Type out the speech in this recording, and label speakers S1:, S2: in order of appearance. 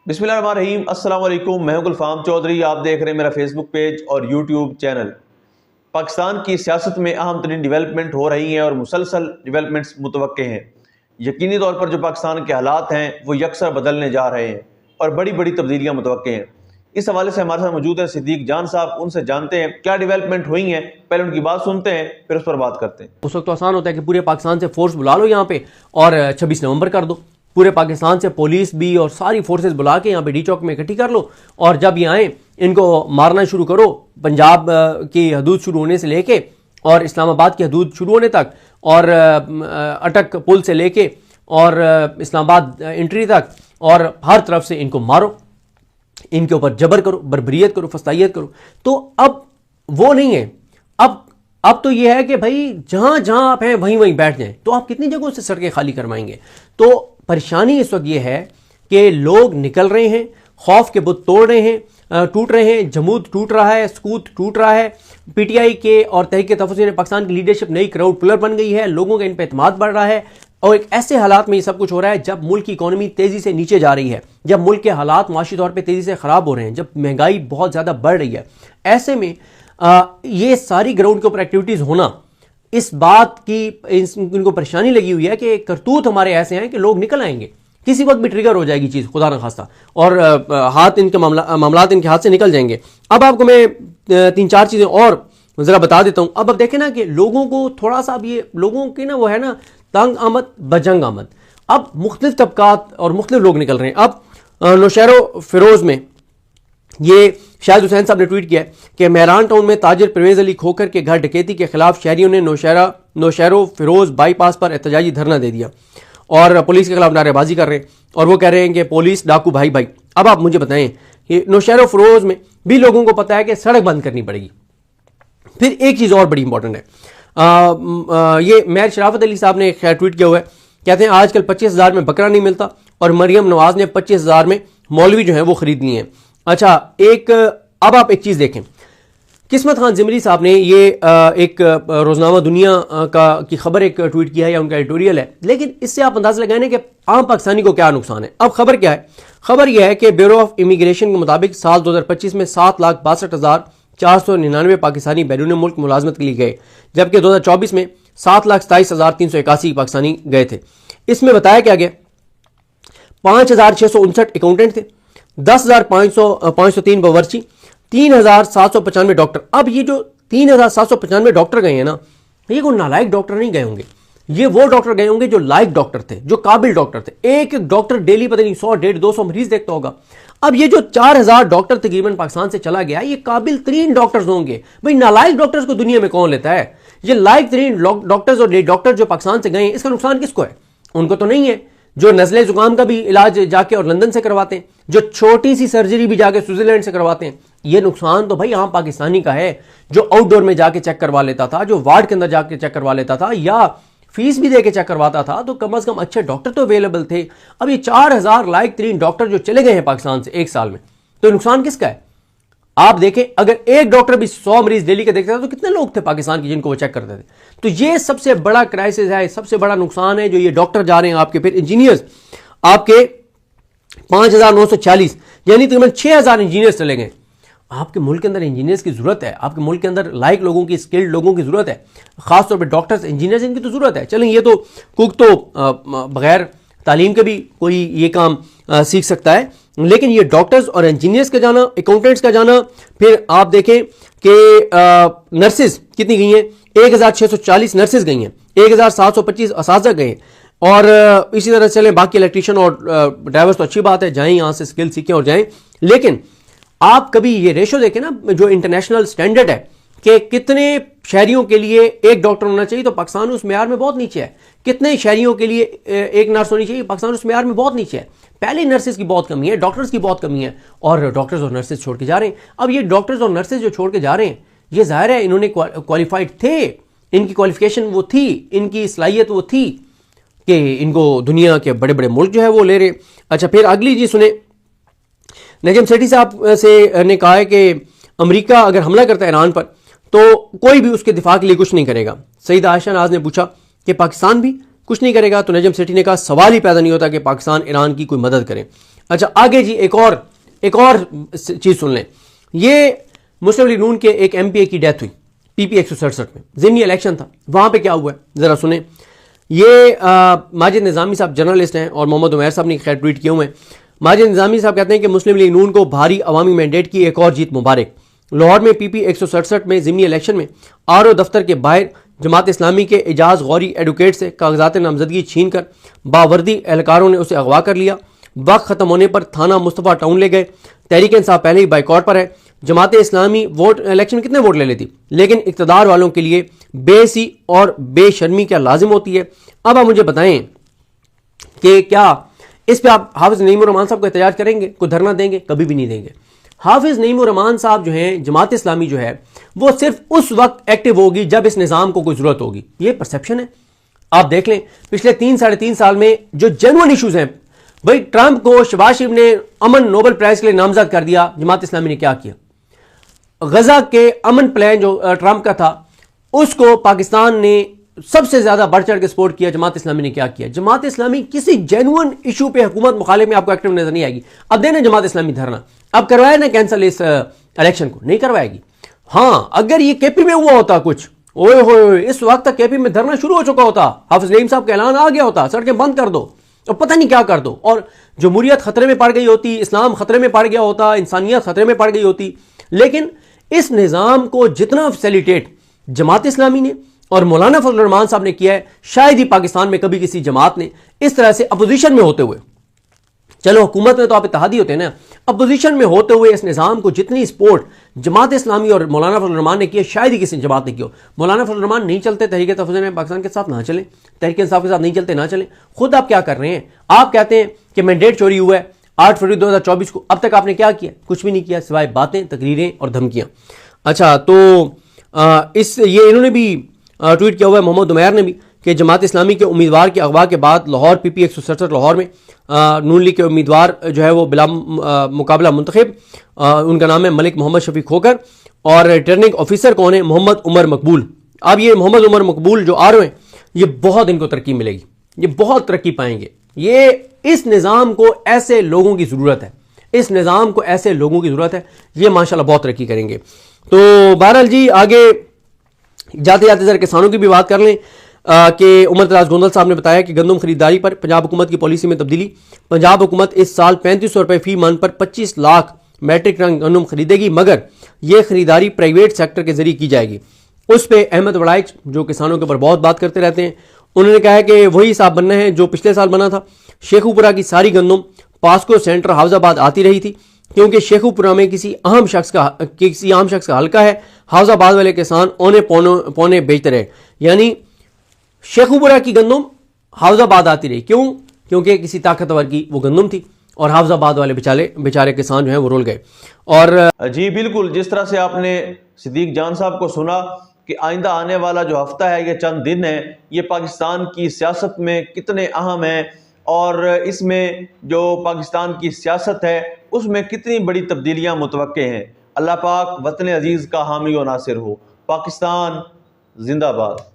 S1: बिस्मिल्लाहिर्रहमानिर्रहीम, अस्सलाम वालेकुम। मैं हूं गुलफाम चौधरी। आप देख रहे हैं मेरा फेसबुक पेज और यूट्यूब चैनल। पाकिस्तान की सियासत में अहम तरीन डेवलपमेंट हो रही हैं और मुसलसल डेवलपमेंट्स मुतवक्के हैं। यकीनी तौर पर जो पाकिस्तान के हालात हैं वो यकसर बदलने जा रहे हैं और बड़ी बड़ी तब्दीलियाँ मुतवक्के हैं। इस हवाले से हमारे साथ मौजूद हैं सिद्दीक जान साहब। उनसे जानते हैं क्या डेवलपमेंट हुई हैं, पहले उनकी बात सुनते हैं फिर उस पर बात करते हैं।
S2: उस वक्त तो आसान होता है कि पूरे पाकिस्तान से फोर्स बुला लो यहाँ पे और 26 नवंबर कर दो। पूरे पाकिस्तान से पुलिस भी और सारी फोर्सेस बुला के यहाँ पे डी चौक में इकट्ठी कर लो और जब ये आए इनको मारना शुरू करो। पंजाब की हदूद शुरू होने से लेके और इस्लामाबाद की हदूद शुरू होने तक और अटक पुल से लेके और इस्लामाबाद एंट्री तक और हर तरफ से इनको मारो, इनके ऊपर जबर करो, बर्बरियत करो, फस्तायत करो। तो अब वो नहीं है। अब तो ये है कि भाई जहां जहां आप हैं वहीं वहीं बैठ जाएं। तो आप कितनी जगहों से सड़कें खाली करवाएंगे? तो परेशानी इस वक्त ये है कि लोग निकल रहे हैं, खौफ के बुत तोड़ रहे हैं, टूट रहे हैं, जमूद टूट रहा है, सकूत टूट रहा है। पीटीआई के और तहरीक तफसीर पाकिस्तान की लीडरशिप नई क्राउड पुलर बन गई है, लोगों का इन पर एतमाद बढ़ रहा है और एक ऐसे हालात में ये सब कुछ हो रहा है जब मुल्क की इकोनॉमी तेजी से नीचे जा रही है, जब मुल्क के हालात माशी तौर पर तेजी से खराब हो रहे हैं, जब महंगाई बहुत ज्यादा बढ़ रही है। ऐसे में ये सारी ग्राउंड के ऊपर एक्टिविटीज होना, इस बात की इनको परेशानी लगी हुई है कि करतूत हमारे ऐसे हैं कि लोग निकल आएंगे, किसी वक्त भी ट्रिगर हो जाएगी चीज, खुदा न खास्ता, और हाथ इनके मामलात इनके हाथ से निकल जाएंगे। अब आपको मैं 3-4 चीजें और जरा बता देता हूं। अब देखें ना कि लोगों को थोड़ा सा, अब ये लोगों की ना वो है ना तंग आमद बजंग आमद। अब मुख्तलिफ तबकात और मुख्तलिफ लोग निकल रहे हैं। अब नौशहरो फिरोज में ये शाहिद हुसैन साहब ने ट्वीट किया कि मेहरान टाउन में ताजिर परवेज अली खोखर के घर डकैती के खिलाफ शहरियों ने नौशहरो फिरोज बाईपास पर एहतजाजी धरना दे दिया और पुलिस के खिलाफ नारेबाजी कर रहे हैं और वो कह रहे हैं कि पुलिस डाकू भाई भाई। अब आप मुझे बताएं कि नौशहरो फिरोज में भी लोगों को पता है कि सड़क बंद करनी पड़ेगी। फिर एक चीज और बड़ी इंपॉर्टेंट है, ये मेयर शराफत अली साहब ने ट्वीट किया हुआ है, कहते हैं आजकल 25,000 में बकरा नहीं मिलता और मरियम नवाज ने 25,000 में मौलवी जो है वो खरीद लिए हैं। अच्छा, अब आप एक चीज देखें, किस्मत खान जिमरी साहब ने ये एक रोजनामा दुनिया की खबर एक ट्वीट किया है या उनका एडिटोरियल है, लेकिन इससे आप अंदाजा लगाएं कि आम पाकिस्तानी को क्या नुकसान है। अब खबर क्या है? खबर यह है कि ब्यूरो ऑफ इमिग्रेशन के मुताबिक साल 2025 में 7,62,499 पाकिस्तानी बैरून मुल्क मुलाजमत के लिए गए, जबकि 2024 में 7,27,381 पाकिस्तानी गए थे। इसमें बताया क्या गया, 5,659 अकाउंटेंट थे, 10,503 बावर्ची, 3,795 डॉक्टर। अब ये जो 3,795 डॉक्टर गए हैं ना, ये कोई नालायक डॉक्टर नहीं गए होंगे, ये वो डॉक्टर गए होंगे जो लायक डॉक्टर थे, जो काबिल डॉक्टर थे। एक डॉक्टर डेली पता नहीं 100, 150, 200 मरीज देखता होगा। अब ये जो 4,000 डॉक्टर तकरीबन पाकिस्तान से चला गया, ये काबिल तरीन डॉक्टर्स होंगे। भाई नालायक डॉक्टर्स को दुनिया में कौन लेता है? ये लायक तरीन डॉक्टर्स और डॉक्टर जो पाकिस्तान से गए हैं, इसका नुकसान किसको है? उनको तो नहीं है जो नज़ले जुकाम का भी इलाज जाके और लंदन से करवाते हैं, जो छोटी सी सर्जरी भी जाके स्विट्जरलैंड से करवाते हैं। ये नुकसान तो भाई आम पाकिस्तानी का है जो आउटडोर में जाके चेक करवा लेता था, जो वार्ड के अंदर जाके चेक करवा लेता था या फीस भी देके चेक करवाता था, तो कम से कम अच्छे डॉक्टर तो अवेलेबल थे। अब ये 4,000 लायक तरीन डॉक्टर जो चले गए हैं पाकिस्तान से एक साल में, तो नुकसान किसका है? आप देखें, अगर एक डॉक्टर भी 100 मरीज डेली के देखता था तो कितने लोग थे पाकिस्तान के जिनको वो चेक करते थे? तो ये सबसे बड़ा क्राइसिस है, सबसे बड़ा नुकसान है जो ये डॉक्टर जा रहे हैं आपके। फिर इंजीनियर्स आपके 5,940 यानी तकरीबन 6,000 इंजीनियर्स चले गए। आपके मुल्क के अंदर इंजीनियर्स की जरूरत है, आपके मुल्क के अंदर लायक लोगों की, स्किल्ड लोगों की जरूरत है, खासतौर पर डॉक्टर्स, इंजीनियर्स, इनकी तो जरूरत है। चलें, ये तो कुक तो बगैर तालीम के भी कोई ये काम सीख सकता है, लेकिन ये डॉक्टर्स और इंजीनियर्स का जाना, अकाउंटेंट्स का जाना। फिर आप देखें कि नर्सेज कितनी गई हैं, 1,640 नर्सेज गई हैं, 1,725 असातिज़ा गए और इसी तरह चले बाकी इलेक्ट्रीशियन और ड्राइवर्स तो अच्छी बात है, जाएं यहाँ से स्किल सीखें और जाएं। लेकिन आप कभी ये रेशो देखें ना, जो इंटरनेशनल स्टैंडर्ड है कि कितने शहरियों के लिए एक डॉक्टर होना चाहिए, तो पाकिस्तान उस मेयार में बहुत नीचे है। कितने शहरियों के लिए एक नर्स होनी चाहिए, पाकिस्तान उस मेयार में बहुत नीचे है। पहले नर्सेज की बहुत कमी है, डॉक्टर्स की बहुत कमी है और डॉक्टर्स और नर्सेज छोड़ के जा रहे हैं। अब ये डॉक्टर्स और नर्सेज जो छोड़ के जा रहे हैं, ये जाहिर है इन्होंने क्वालिफाइड थे, इनकी क्वालिफिकेशन वो थी, इनकी सलाहियत वो थी कि इनको दुनिया के बड़े बड़े मुल्क जो है वो ले रहे। अच्छा, फिर अगली चीज सुने, नजम सेठी साहब से ने कहा है कि अमेरिका अगर हमला करता है ईरान पर तो कोई भी उसके दिफा के लिए कुछ नहीं करेगा। सईद आयशा नाज ने पूछा कि पाकिस्तान भी कुछ नहीं करेगा, तो नजम सेठी ने कहा सवाल ही पैदा नहीं होता कि पाकिस्तान ईरान की कोई मदद करे। अच्छा आगे जी एक और चीज सुन लें। ये मुस्लिम लीग नून के एक एमपीए की डेथ हुई पीपी 167 में, ज़िमनी इलेक्शन था, वहां पे क्या हुआ है जरा सुने। ये माजिद निज़ामी साहब जर्नलिस्ट हैं और मोहम्मद उमैर साहब ने खैर ट्वीट किए हुए हैं। माजिद निज़ामी साहब कहते हैं कि मुस्लिम लीग नून को भारी अवामी मैंडेट की एक और जीत मुबारक। लाहौर में पीपी 167 में ज़िमनी इलेक्शन में आरओ दफ्तर के बाहर जमात इस्लामी के एजाज गौरी एडवोकेट से कागजात नामजदगी छीन कर बावर्दी एहलकारों ने उसे अगवा कर लिया। वक्त खत्म होने पर थाना मुस्तफ़ा टाउन ले गए। तहरीक इंसाफ पहले ही बाइकआउट पर है। जमात इस्लामी वोट इलेक्शन में कितने वोट ले लेती, लेकिन इक़्तिदार वालों के लिए बेसी और बेशर्मी क्या लाजिम होती है। अब आप मुझे बताएं कि क्या इस पे आप हाफिज नईमुर रहमान साहब को एहतजाज करेंगे, कोई धरना देंगे? कभी भी नहीं देंगे। हाफिज नईमुर रहमान साहब जो हैं, जमात इस्लामी जो है वो सिर्फ उस वक्त एक्टिव होगी जब इस निज़ाम को कोई जरूरत होगी। ये परसेप्शन है। आप देख लें पिछले 3-3.5 साल में जो जेन्युइन इश्यूज हैं, भाई ट्रंप को शहबाज शरीफ ने अमन नोबेल प्राइज के लिए नामजद कर दिया, जमात इस्लामी ने क्या किया? गजा के अमन प्लान जो ट्रंप का था उसको पाकिस्तान ने सबसे ज्यादा बढ़ चढ़ के सपोर्ट किया। जमात इस्लामी ने क्या किया? जमात इस्लामी किसी जेन्युइन इशू पे हुकूमत मुखालिफ में आपको एक्टिव नजर नहीं आएगी। अब देना जमात इस्लामी धरना, अब करवाया ना कैंसिल इस इलेक्शन को, नहीं करवाएगी। हाँ अगर ये केपी में हुआ होता कुछ, ओए होए इस वक्त तक केपी में धरना शुरू हो चुका होता, हाफिज नईम साहब का ऐलान आ गया होता, सड़कें बंद कर दो और पता नहीं क्या कर दो, और जमहूरियत खतरे में पड़ गई होती, इस्लाम खतरे में पड़ गया होता, इंसानियत खतरे में पड़ गई होती। लेकिन इस निज़ाम को जितना फैसिलिटेट जमात इस्लामी ने और मौलाना फजल रहमान साहब ने किया है, शायद ही पाकिस्तान में कभी किसी जमात ने इस तरह से अपोजिशन में होते हुए, चलो हुकूमत में तो आप इत्तेहादी होते हैं ना, अपोजिशन में होते हुए इस निज़ाम को जितनी सपोर्ट जमात इस्लामी और मौलाना फजल रहमान ने किया, शायद ही किसी जमात ने किया। मौलाना फजल रहमान नहीं चलते तहरीक तहफ़्फ़ुज़ में पाकिस्तान के साथ ना चले, तहरीक इंसाफ के साथ नहीं चलते ना चले। खुद आप क्या कर रहे हैं? आप कहते हैं कि मैंडेट चोरी हुआ है 8 फरवरी 2024 को, अब तक आपने क्या किया? कुछ भी नहीं किया सिवाय बातें, तकरीरें और धमकियां। अच्छा तो ये इन्होंने भी ट्वीट किया हुआ है मोहम्मद उमैर ने भी कि जमात इस्लामी के उम्मीदवार के अगवा के बाद लाहौर पीपी 167 लाहौर में नून लीग के उम्मीदवार जो है वो बिला मुकाबला मुंतखब, उनका नाम है मलिक मोहम्मद शफीक खोकर, और रिटर्निंग ऑफिसर कौन है? मोहम्मद उमर मकबूल। अब ये मोहम्मद उमर मकबूल जो आ रहे हैं, ये बहुत इनको तरक्की मिलेगी, ये बहुत तरक्की पाएंगे। ये इस निज़ाम को ऐसे लोगों की ज़रूरत है, इस निज़ाम को ऐसे लोगों की ज़रूरत है, ये माशाल्लाह बहुत तरक्की करेंगे। तो बहरहाल जी आगे जाते जाते जरा किसानों की भी बात कर लें कि उमर दराज गोंदल साहब ने बताया कि गंदम खरीदारी पर पंजाब हुकूमत की पॉलिसी में तब्दीली। पंजाब हुकूमत इस साल 3500 रुपये फी मन पर 25 लाख मैट्रिक टन गंदम खरीदेगी, मगर यह खरीदारी प्राइवेट सेक्टर के जरिए की जाएगी। उस पर अहमद वड़ाइच जो किसानों के ऊपर बहुत बात करते रहते हैं, उन्होंने कहा है कि वही हिसाब बनना है जो पिछले साल बना था। शेखुपुरा की सारी गंदम पास्को सेंटर हाउजाबाद आती रही थी, क्योंकि शेखुपुरा में किसी आम शख्स का हल्का है। हाउजाबाद वाले किसान औने पौने बेचते रहे, यानी शेखुपुरा की गंदम हाउजाबाद आती रही। क्यों? क्योंकि किसी ताकतवर की वो गंदम थी और हाउजाबाद वाले बेचारे किसान जो हैं वो रुल गए। और
S1: जी बिल्कुल, जिस तरह से आपने सिद्दीक जान साहब को सुना कि आइंदा आने वाला जो हफ्ता है, ये चंद दिन है, ये पाकिस्तान की सियासत में कितने अहम है और इसमें जो पाकिस्तान की सियासत है उसमें कितनी बड़ी तब्दीलियां मुतवक्के हैं। अल्लाह पाक वतन अजीज़ का हामी और नासिर हो। पाकिस्तान जिंदाबाद।